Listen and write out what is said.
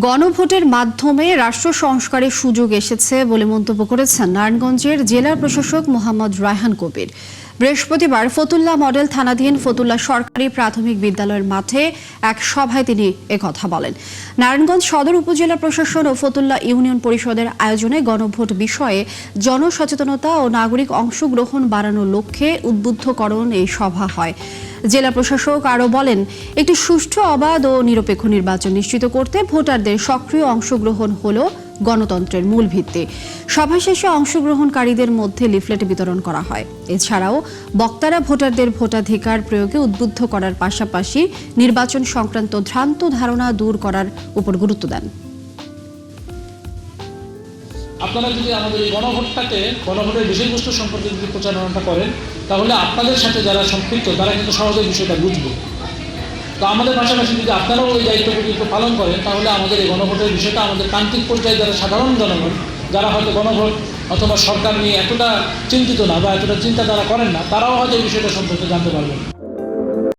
গণভোটের মাধ্যমে রাষ্ট্র সংস্কারের সুযোগ এসেছে বলে মন্তব্য করেছেন নারায়ণগঞ্জের জেলা প্রশাসক মোহাম্মদ রায়হান কবির। বৃহস্পতিবার ফতুল্লা মডেল থানাধীন ফতুল্লা সরকারি প্রাথমিক বিদ্যালয়ের মাঠে এক সভায় তিনি একথা বলেন। নারায়ণগঞ্জ সদর উপজেলা প্রশাসন ও ফতুল্লা ইউনিয়ন পরিষদের আয়োজনে গণভোট বিষয়ে জনসচেতনতা ও নাগরিক অংশগ্রহণ বাড়ানোর লক্ষ্যে উদ্বুদ্ধকরণ এই সভা হয়। জেলা প্রশাসক আরও বলেন, একটি সুষ্ঠু, অবাধ ও নিরপেক্ষ নির্বাচন নিশ্চিত করতে ভোটারদের সক্রিয় অংশগ্রহণ হল গণতন্ত্রের মূল ভিত্তি। সভা শেষে অংশগ্রহণকারীদের মধ্যে লিফলেট বিতরণ করা হয়। এছাড়াও বক্তারা ভোটারদের ভোটাধিকার প্রয়োগে উদ্বুদ্ধ করার পাশাপাশি নির্বাচন সংক্রান্ত ভ্রান্ত ধারণা দূর করার উপর গুরুত্ব দেন। আপনারা যদি আমাদের এই গণভোটের বিষয়বস্তু সম্পর্কে যদি প্রচারণাটা করেন, তাহলে আপনাদের সাথে যারা সম্পৃক্ত তারা কিন্তু সহজে বিষয়টা বুঝবে। তো আমাদের পাশাপাশি যদি আপনারাও ওই দায়িত্বগুলি পালন করেন, তাহলে আমাদের এই গণভোটের বিষয়টা আমাদের প্রান্তিক পর্যায়ে যারা সাধারণ জনগণ, যারা হয়তো গণভোট অথবা সরকার নিয়ে এতটা চিন্তিত না বা এতটা চিন্তাধারা করেন না, তারাও হয়তো এই বিষয়টা সম্পর্কে জানতে পারবেন।